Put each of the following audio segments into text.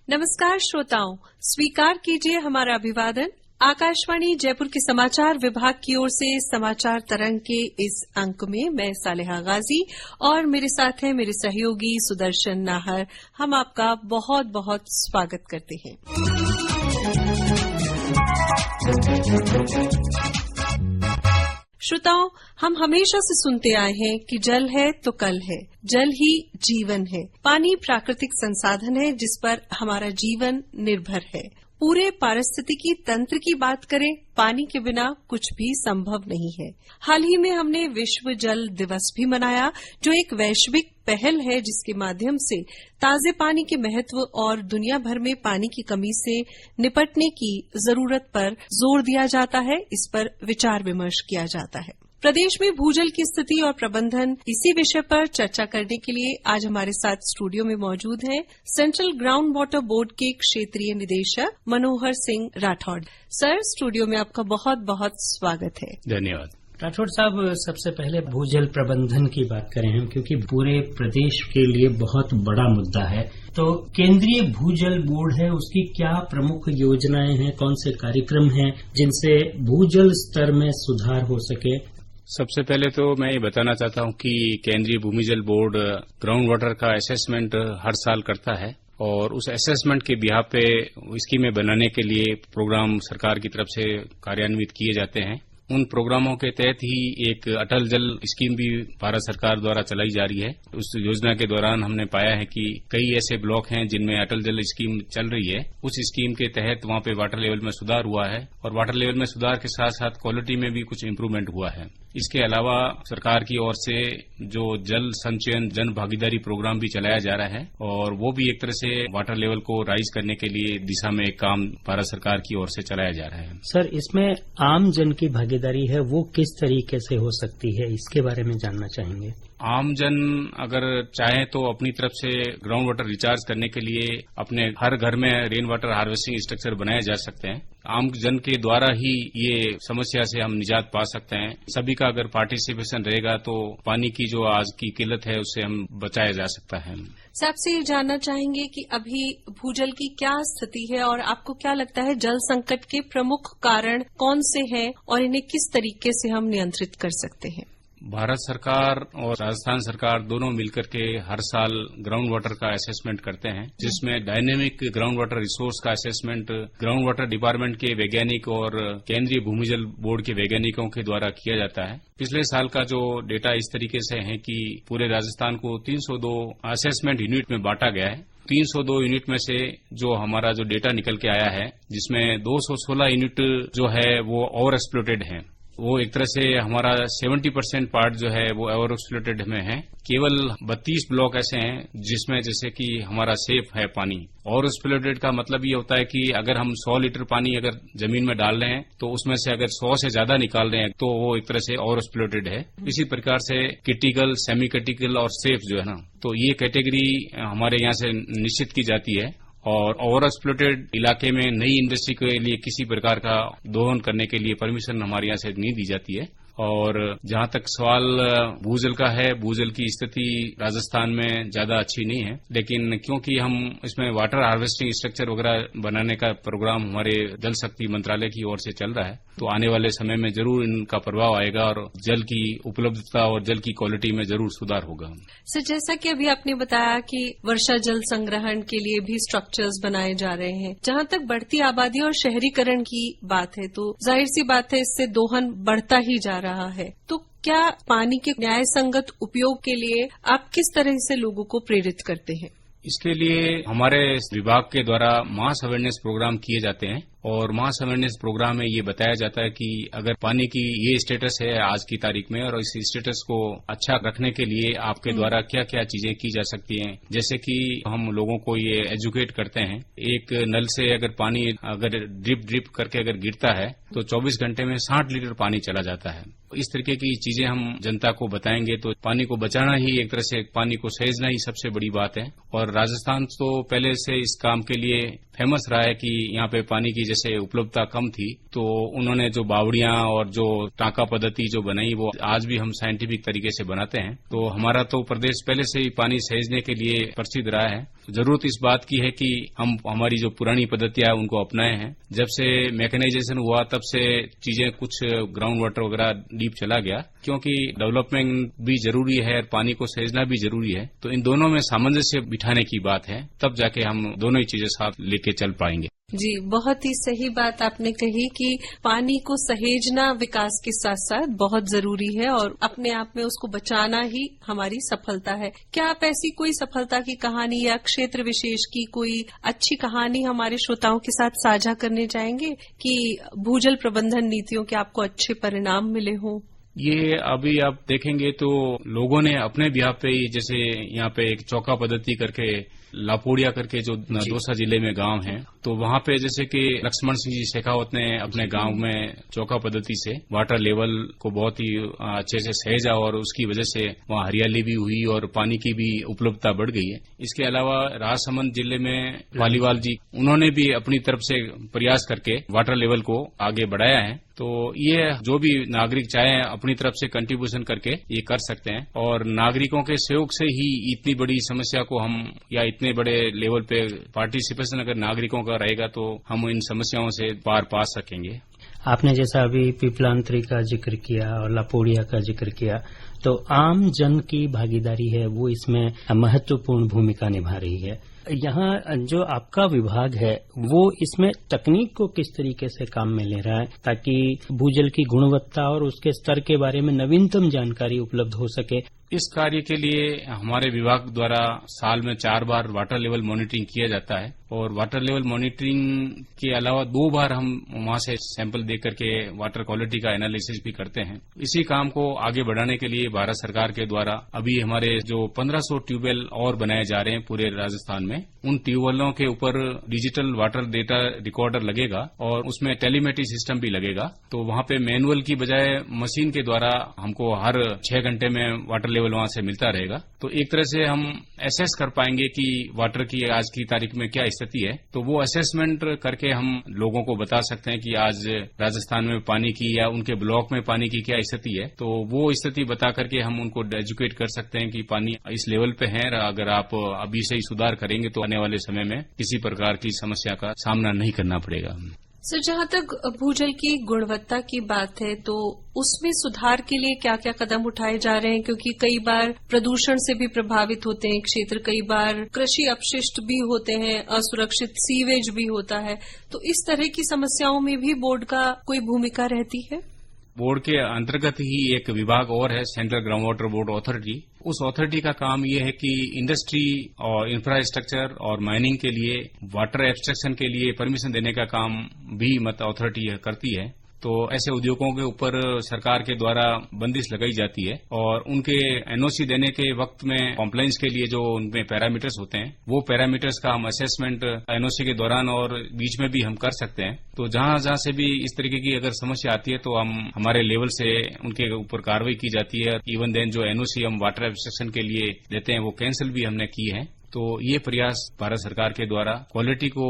नमस्कार श्रोताओं, स्वीकार कीजिए हमारा अभिवादन। आकाशवाणी जयपुर के समाचार विभाग की ओर से समाचार तरंग के इस अंक में मैं सालेहा गाजी और मेरे साथ हैं मेरे सहयोगी सुदर्शन नाहर। हम आपका बहुत बहुत स्वागत करते हैं। श्रोताओं, हम हमेशा से सुनते आए हैं कि जल है तो कल है, जल ही जीवन है। पानी प्राकृतिक संसाधन है जिस पर हमारा जीवन निर्भर है। पूरे पारिस्थितिकी तंत्र की बात करें, पानी के बिना कुछ भी संभव नहीं है। हाल ही में हमने विश्व जल दिवस भी मनाया, जो एक वैश्विक पहल है जिसके माध्यम से ताजे पानी के महत्व और दुनिया भर में पानी की कमी से निपटने की जरूरत पर जोर दिया जाता है। इस पर विचार विमर्श किया जाता है। प्रदेश में भूजल की स्थिति और प्रबंधन, इसी विषय पर चर्चा करने के लिए आज हमारे साथ स्टूडियो में मौजूद हैं सेंट्रल ग्राउंड वाटर बोर्ड के क्षेत्रीय निदेशक मनोहर सिंह राठौड़। सर, स्टूडियो में आपका बहुत बहुत स्वागत है। धन्यवाद। राठौड़ साहब, सबसे पहले भूजल प्रबंधन की बात करें हम, क्योंकि पूरे प्रदेश के लिए बहुत बड़ा मुद्दा है। तो केंद्रीय भूजल बोर्ड है, उसकी क्या प्रमुख योजनाएं हैं, कौन से कार्यक्रम हैं जिनसे भूजल स्तर में सुधार हो सके? सबसे पहले तो मैं ये बताना चाहता हूं कि केंद्रीय भूमि जल बोर्ड ग्राउंड वाटर का असेसमेंट हर साल करता है और उस असेसमेंट के बिहाफ पे स्कीमें बनाने के लिए प्रोग्राम सरकार की तरफ से कार्यान्वित किए जाते हैं। उन प्रोग्रामों के तहत ही एक अटल जल स्कीम भी भारत सरकार द्वारा चलाई जा रही है। उस योजना के दौरान हमने पाया है कि कई ऐसे ब्लॉक हैं जिनमें अटल जल स्कीम चल रही है। उस स्कीम के तहत वहां पे वाटर लेवल में सुधार हुआ है और वाटर लेवल में सुधार के साथ साथ क्वालिटी में भी कुछ इम्प्रूवमेंट हुआ है। इसके अलावा सरकार की ओर से जो जल संचयन जन भागीदारी प्रोग्राम भी चलाया जा रहा है और वो भी एक तरह से वाटर लेवल को राइज करने के लिए दिशा में एक काम भारत सरकार की ओर से चलाया जा रहा है। सर, इसमें आम जन की भागीदारी है, वो किस तरीके से हो सकती है, इसके बारे में जानना चाहेंगे। आम जन अगर चाहे तो अपनी तरफ से ग्राउंड वाटर रिचार्ज करने के लिए अपने हर घर में रेन वाटर हार्वेस्टिंग स्ट्रक्चर बनाए जा सकते हैं। आम जन के द्वारा ही ये समस्या से हम निजात पा सकते हैं। सभी का अगर पार्टिसिपेशन रहेगा तो पानी की जो आज की किल्लत है उससे हम बचाया जा सकता है। साहब से ये जानना चाहेंगे कि अभी भूजल की क्या स्थिति है और आपको क्या लगता है जल संकट के प्रमुख कारण कौन से हैं और इन्हें किस तरीके से हम नियंत्रित कर सकते हैं? भारत सरकार और राजस्थान सरकार दोनों मिलकर के हर साल ग्राउंड वाटर का असेसमेंट करते हैं, जिसमें डायनेमिक ग्राउंड वाटर रिसोर्स का असेसमेंट ग्राउंड वाटर डिपार्टमेंट के वैज्ञानिक और केंद्रीय भूमि जल बोर्ड के वैज्ञानिकों के द्वारा किया जाता है। पिछले साल का जो डेटा इस तरीके से है कि पूरे राजस्थान को 302 असेसमेंट यूनिट में बांटा गया है। 302 यूनिट में से जो हमारा जो डेटा निकल के आया है, जिसमें 216 यूनिट जो है वो ओवर एक्सप्लॉइटेड है। वो एक तरह से हमारा 70% पार्ट जो है वो ओवर एक्सप्लॉइटेड में है। केवल 32 ब्लॉक ऐसे हैं जिसमें जैसे कि हमारा सेफ है पानी। ओवर एक्सप्लॉइटेड का मतलब ये होता है कि अगर हम 100 लीटर पानी अगर जमीन में डाल रहे हैं तो उसमें से अगर 100 से ज्यादा निकाल रहे हैं तो वो एक तरह से ओवर एक्सप्लॉइटेड है। इसी प्रकार से क्रिटिकल, सेमी क्रिटिकल और सेफ जो है ना, तो ये कैटेगरी हमारे यहाँ से निश्चित की जाती है। और ओवर एक्सप्लॉइटेड इलाके में नई इंडस्ट्री के लिए किसी प्रकार का दोहन करने के लिए परमिशन हमारे यहाँ से नहीं दी जाती है। और जहां तक सवाल भूजल का है, भूजल की स्थिति राजस्थान में ज्यादा अच्छी नहीं है, लेकिन क्योंकि हम इसमें वाटर हार्वेस्टिंग स्ट्रक्चर वगैरह बनाने का प्रोग्राम हमारे जल शक्ति मंत्रालय की ओर से चल रहा है, तो आने वाले समय में जरूर इनका प्रभाव आएगा और जल की उपलब्धता और जल की क्वालिटी में जरूर सुधार होगा। सर, जैसा कि अभी आपने बताया कि वर्षा जल संग्रहण के लिए भी स्ट्रक्चर्स बनाए जा रहे हैं। जहां तक बढ़ती आबादी और शहरीकरण की बात है तो जाहिर सी बात है इससे दोहन बढ़ता ही जा रहा है। तो क्या पानी के न्याय संगत उपयोग के लिए आप किस तरह से लोगों को प्रेरित करते हैं? इसके लिए हमारे विभाग के द्वारा मास अवेयरनेस प्रोग्राम किए जाते हैं और मास अवेयरनेस प्रोग्राम में ये बताया जाता है कि अगर पानी की ये स्टेटस है आज की तारीख में और इस स्टेटस को अच्छा रखने के लिए आपके द्वारा क्या क्या चीजें की जा सकती हैं। जैसे कि हम लोगों को ये एजुकेट करते हैं, एक नल से अगर पानी अगर ड्रिप करके अगर गिरता है तो 24 घंटे में 60 लीटर पानी चला जाता है। इस तरीके की चीजें हम जनता को बताएंगे तो पानी को बचाना ही एक तरह से पानी को सहेजना ही सबसे बड़ी बात है। और राजस्थान तो पहले से इस काम के लिए फेमस रहा है कि यहाँ पे पानी की जैसे उपलब्धता कम थी, तो उन्होंने जो बावड़ियां और जो टांका पद्धति जो बनाई वो आज भी हम साइंटिफिक तरीके से बनाते हैं। तो हमारा तो प्रदेश पहले से ही पानी सहेजने के लिए प्रसिद्ध रहा है। जरूरत इस बात की है कि हम हमारी जो पुरानी पद्धतियां हैं उनको अपनाए हैं। जब से मैकेनाइजेशन हुआ तब से चीजें कुछ ग्राउंड वाटर वगैरह डीप चला गया, क्योंकि डेवलपमेंट भी जरूरी है और पानी को सहेजना भी जरूरी है। तो इन दोनों में सामंजस्य बिठाने की बात है, तब जाके हम दोनों ही चीजें साथ लेके चल पाएंगे। जी, बहुत ही सही बात आपने कही कि पानी को सहेजना विकास के साथ साथ बहुत जरूरी है और अपने आप में उसको बचाना ही हमारी सफलता है। क्या आप ऐसी कोई सफलता की कहानी या क्षेत्र विशेष की कोई अच्छी कहानी हमारे श्रोताओं के साथ साझा करने चाहेंगे कि भूजल प्रबंधन नीतियों के आपको अच्छे परिणाम मिले हों? ये अभी आप देखेंगे तो लोगों ने अपने बिहार पे ही, जैसे यहाँ पे एक चौका पद्धति करके लापोड़िया करके जो दौसा जिले में गांव है, तो वहां पे जैसे कि लक्ष्मण सिंह जी शेखावत ने अपने गांव में चौका पद्धति से वाटर लेवल को बहुत ही अच्छे से सहेजा और उसकी वजह से वहां हरियाली भी हुई और पानी की भी उपलब्धता बढ़ गई है। इसके अलावा राजसमंद जिले में पालीवाल जी, उन्होंने भी अपनी तरफ से प्रयास करके वाटर लेवल को आगे बढ़ाया है। तो ये जो भी नागरिक चाहे अपनी तरफ से कंट्रीब्यूशन करके ये कर सकते हैं और नागरिकों के सहयोग से ही इतनी बड़ी समस्या को हम, या इतने बड़े लेवल पे पार्टिसिपेशन अगर नागरिकों का रहेगा तो हम इन समस्याओं से पार पा सकेंगे। आपने जैसा अभी पिपलांतरी का जिक्र किया और लापोड़िया का जिक्र किया, तो आम जन की भागीदारी है वो इसमें महत्वपूर्ण भूमिका निभा रही है। यहाँ जो आपका विभाग है वो इसमें तकनीक को किस तरीके से काम में ले रहा है ताकि भूजल की गुणवत्ता और उसके स्तर के बारे में नवीनतम जानकारी उपलब्ध हो सके? इस कार्य के लिए हमारे विभाग द्वारा साल में 4 बार वाटर लेवल मॉनिटरिंग किया जाता है और वाटर लेवल मॉनिटरिंग के अलावा 2 बार हम वहां से सैंपल दे करके वाटर क्वालिटी का एनालिसिस भी करते हैं। इसी काम को आगे बढ़ाने के लिए भारत सरकार के द्वारा अभी हमारे जो 1500 ट्यूबवेल और बनाए जा रहे हैं पूरे राजस्थान में, उन ट्यूबवेलों के ऊपर डिजिटल वाटर डेटा रिकॉर्डर लगेगा और उसमें टेलीमेट्री सिस्टम भी लगेगा। तो वहां पे मैनुअल की बजाय मशीन के द्वारा हमको हर 6 घंटे में वाटर लेवल वहां से मिलता रहेगा। तो एक तरह से हम एसेस कर पाएंगे कि वाटर की आज की तारीख में क्या स्थिति है। तो वो असेसमेंट करके हम लोगों को बता सकते हैं कि आज राजस्थान में पानी की या उनके ब्लॉक में पानी की क्या स्थिति है। तो वो स्थिति बता करके हम उनको एजुकेट कर सकते हैं कि पानी इस लेवल पे है, अगर आप अभी से ही सुधार करेंगे तो आने वाले समय में किसी प्रकार की समस्या का सामना नहीं करना पड़ेगा। सर, जहां तक भूजल की गुणवत्ता की बात है तो उसमें सुधार के लिए क्या क्या कदम उठाए जा रहे हैं? क्योंकि कई बार प्रदूषण से भी प्रभावित होते हैं क्षेत्र, कई बार कृषि अपशिष्ट भी होते हैं, असुरक्षित सीवेज भी होता है। तो इस तरह की समस्याओं में भी बोर्ड का कोई भूमिका रहती है? बोर्ड के अंतर्गत ही एक विभाग और है, central ground water board authority. उस अथॉरिटी का काम ये है कि इंडस्ट्री और इंफ्रास्ट्रक्चर और माइनिंग के लिए वाटर एब्स्ट्रैक्शन के लिए परमिशन देने का काम भी अथॉरिटी करती है। तो ऐसे उद्योगों के ऊपर सरकार के द्वारा बंदिश लगाई जाती है और उनके एनओसी देने के वक्त में कॉम्प्लायंस के लिए जो उनमें पैरामीटर्स होते हैं, वो पैरामीटर्स का हम असेसमेंट एनओसी के दौरान और बीच में भी हम कर सकते हैं। तो जहां जहां से भी इस तरीके की अगर समस्या आती है तो हम हमारे लेवल से उनके ऊपर कार्रवाई की जाती है। इवन देन जो एनओसी हम वाटर एब्स्ट्रैक्शन के लिए देते हैं वो कैंसिल भी हमने की है। तो ये प्रयास भारत सरकार के द्वारा क्वालिटी को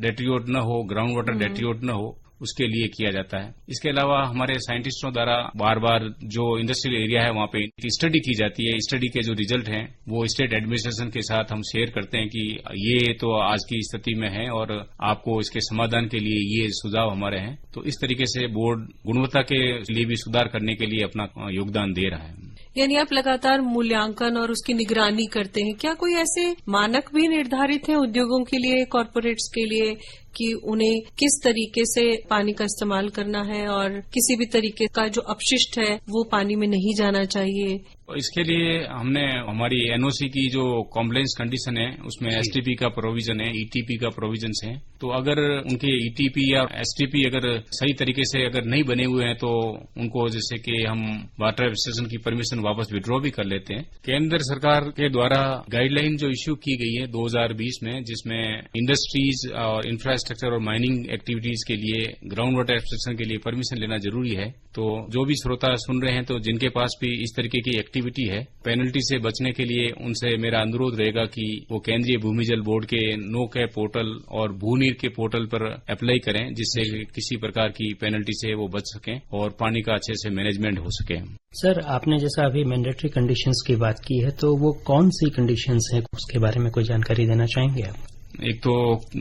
डेट्रियोट न हो, ग्राउंड वाटर डेट्रियोट न हो, उसके लिए किया जाता है। इसके अलावा हमारे साइंटिस्टों द्वारा बार बार जो इंडस्ट्रियल एरिया है वहां पे स्टडी की जाती है। स्टडी के जो रिजल्ट हैं वो स्टेट एडमिनिस्ट्रेशन के साथ हम शेयर करते हैं कि ये तो आज की स्थिति में है और आपको इसके समाधान के लिए ये सुझाव हमारे हैं। तो इस तरीके से बोर्ड गुणवत्ता के लिए भी सुधार करने के लिए अपना योगदान दे रहा है। यानी आप लगातार मूल्यांकन और उसकी निगरानी करते हैं। क्या कोई ऐसे मानक भी निर्धारित हैं उद्योगों के लिए, कॉर्पोरेट्स के लिए, कि उन्हें किस तरीके से पानी का इस्तेमाल करना है और किसी भी तरीके का जो अपशिष्ट है वो पानी में नहीं जाना चाहिए? इसके लिए हमने हमारी एनओसी की जो कॉम्प्लायंस कंडीशन है उसमें एसटीपी का प्रोविजन है, ईटीपी का प्रोविजन है। तो अगर उनके ईटीपी या एसटीपी अगर सही तरीके से अगर नहीं बने हुए हैं तो उनको जैसे कि हम वाटर एब्स्ट्रैक्शन की परमिशन वापस विड्रॉ भी कर लेते हैं। केंद्र सरकार के द्वारा गाइडलाइन जो इश्यू की गई है 2020 में, जिसमें इंडस्ट्रीज और इंफ्रास्ट्रक्चर इंफ्रास्ट्रक्चर और माइनिंग एक्टिविटीज के लिए ग्राउंड वाटर एब्स्ट्रैक्शन के लिए परमिशन लेना जरूरी है। तो जो भी श्रोता सुन रहे हैं तो जिनके पास भी इस तरीके की एक्टिविटी है, पेनल्टी से बचने के लिए उनसे मेरा अनुरोध रहेगा कि वो केंद्रीय भूमि जल बोर्ड के नो कैप पोर्टल और भूनीर के पोर्टल पर अप्लाई करें, जिससे किसी प्रकार की पेनल्टी से वो बच सकें और पानी का अच्छे से मैनेजमेंट हो सके। सर, आपने जैसा अभी मैंडेटरी कंडीशंस की बात की है, तो वो कौन सी कंडीशंस हैं, उसके बारे में कोई जानकारी देना चाहेंगे आप? एक तो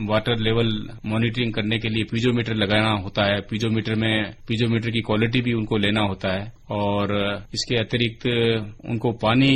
वाटर लेवल मॉनिटरिंग करने के लिए पीजोमीटर लगाना होता है। पीजोमीटर की क्वालिटी भी उनको लेना होता है और इसके अतिरिक्त उनको पानी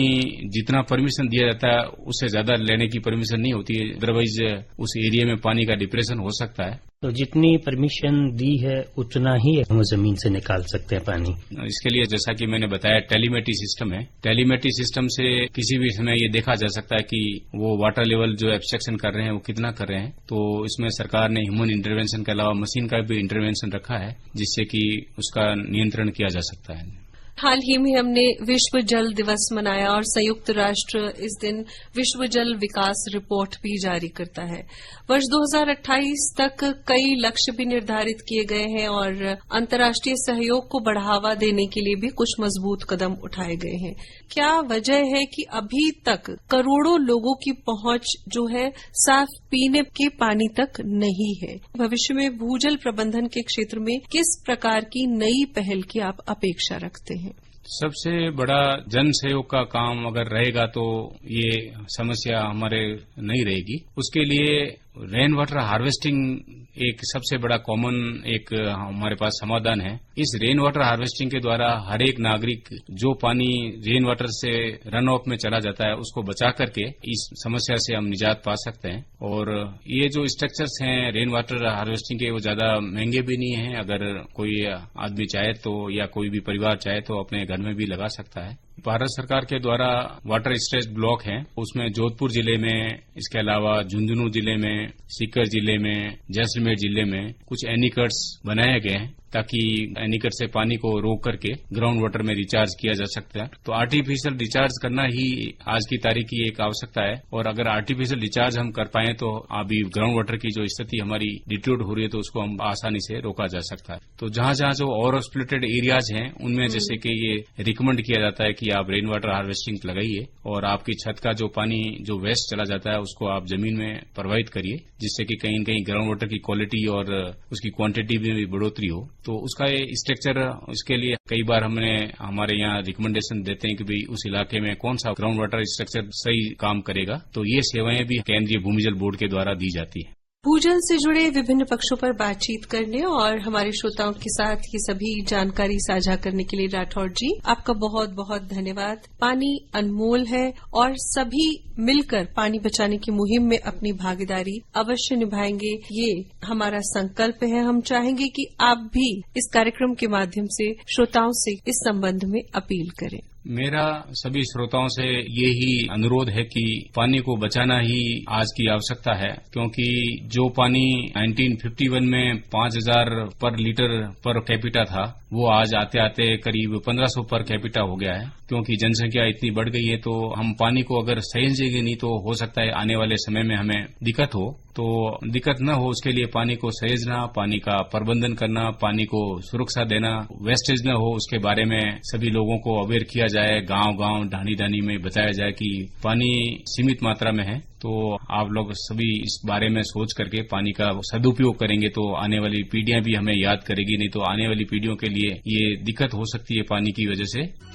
जितना परमिशन दिया जाता है उससे ज्यादा लेने की परमिशन नहीं होती है, अदरवाइज उस एरिया में पानी का डिप्रेशन हो सकता है। तो जितनी परमिशन दी है उतना ही हम जमीन से निकाल सकते हैं पानी। इसके लिए जैसा कि मैंने बताया टेलीमेट्री सिस्टम है। टेलीमेट्री सिस्टम से किसी भी समय ये देखा जा सकता है कि वो वाटर लेवल जो एब्स्ट्रैक्शन कर रहे हैं वो कितना कर रहे हैं। तो इसमें सरकार ने ह्यूमन इंटरवेंशन के अलावा मशीन का भी इंटरवेंशन रखा है, जिससे कि उसका नियंत्रण किया जा सकता है। हाल ही में हमने विश्व जल दिवस मनाया और संयुक्त राष्ट्र इस दिन विश्व जल विकास रिपोर्ट भी जारी करता है। वर्ष 2028 तक कई लक्ष्य भी निर्धारित किए गए हैं और अंतर्राष्ट्रीय सहयोग को बढ़ावा देने के लिए भी कुछ मजबूत कदम उठाए गए हैं। क्या वजह है कि अभी तक करोड़ों लोगों की पहुंच जो है साफ पीने के पानी तक नहीं है? भविष्य में भूजल प्रबंधन के क्षेत्र में किस प्रकार की नई पहल की आप अपेक्षा रखते हैं? सबसे बड़ा जन सहयोग का काम अगर रहेगा तो ये समस्या हमारे नहीं रहेगी। उसके लिए रेन वाटर हार्वेस्टिंग एक सबसे बड़ा कॉमन एक हमारे पास समाधान है। इस रेन वाटर हार्वेस्टिंग के द्वारा हर एक नागरिक जो पानी रेन वाटर से रन ऑफ में चला जाता है उसको बचा करके इस समस्या से हम निजात पा सकते हैं। और ये जो स्ट्रक्चर्स हैं रेन वाटर हार्वेस्टिंग के, वो ज्यादा महंगे भी नहीं हैं। अगर कोई आदमी चाहे तो या कोई भी परिवार चाहे तो अपने घर में भी लगा सकता है। भारत सरकार के द्वारा वाटर स्ट्रेच ब्लॉक हैं, उसमें जोधपुर जिले में, इसके अलावा झुंझुनू जिले में, सीकर जिले में, जैसलमेर जिले में कुछ एनीकट्स बनाए गए हैं ताकि एनीकट से पानी को रोक करके ग्राउंड वाटर में रिचार्ज किया जा सकता है। तो आर्टिफिशियल रिचार्ज करना ही आज की तारीख की एक आवश्यकता है और अगर आर्टिफिशियल रिचार्ज हम कर पाए तो अभी ग्राउंड वाटर की जो स्थिति हमारी डिट्यूट हो रही है तो उसको हम आसानी से रोका जा सकता है। तो जहां जहां जो ओवर एक्सप्लॉइटेड एरियाज हैं उनमें जैसे कि ये रिकमेंड किया जाता है कि आप रेन वाटर हार्वेस्टिंग लगाइए और आपकी छत का जो पानी जो वेस्ट चला जाता है उसको आप जमीन में प्रवाहित करिए, जिससे कि कहीं न कहीं ग्राउंड वाटर की क्वालिटी और उसकी क्वांटिटी में भी बढ़ोतरी हो। तो उसका ये स्ट्रक्चर, इसके लिए कई बार हमारे यहाँ रिकमेंडेशन देते हैं कि भाई उस इलाके में कौन सा ग्राउंड वाटर स्ट्रक्चर सही काम करेगा। तो ये सेवाएं भी केंद्रीय भूमि जल बोर्ड के द्वारा दी जाती है। भूजल से जुड़े विभिन्न पक्षों पर बातचीत करने और हमारे श्रोताओं के साथ ये सभी जानकारी साझा करने के लिए राठौड़ जी आपका बहुत बहुत धन्यवाद। पानी अनमोल है और सभी मिलकर पानी बचाने की मुहिम में अपनी भागीदारी अवश्य निभाएंगे, ये हमारा संकल्प है। हम चाहेंगे कि आप भी इस कार्यक्रम के माध्यम से श्रोताओं से इस संबंध में अपील करें। मेरा सभी श्रोताओं से यही अनुरोध है कि पानी को बचाना ही आज की आवश्यकता है, क्योंकि जो पानी 1951 में 5000 पर लीटर पर कैपिटा था वो आज आते आते करीब 1500 पर कैपिटा हो गया है। क्योंकि जनसंख्या इतनी बढ़ गई है तो हम पानी को अगर सहेजेंगे नहीं तो हो सकता है आने वाले समय में हमें दिक्कत हो। तो दिक्कत न हो उसके लिए पानी को सहेजना, पानी का प्रबंधन करना, पानी को सुरक्षा देना, वेस्टेज न हो उसके बारे में सभी लोगों को अवेयर किया जाए। गांव-गांव, ढाणी-ढाणी में बताया जाए कि पानी सीमित मात्रा में है। तो आप लोग सभी इस बारे में सोच करके पानी का सदुपयोग करेंगे तो आने वाली पीढ़ियां भी हमें याद करेगी, नहीं तो आने वाली पीढ़ियों के लिए ये दिक्कत हो सकती है पानी की वजह से।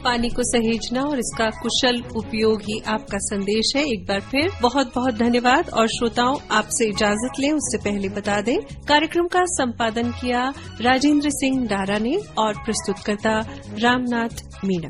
पानी को सहेजना और इसका कुशल उपयोग ही आपका संदेश है। एक बार फिर बहुत बहुत धन्यवाद। और श्रोताओं, आपसे इजाजत लें उससे पहले बता दें कार्यक्रम का संपादन किया राजेंद्र सिंह डारा ने और प्रस्तुतकर्ता रामनाथ मीणा।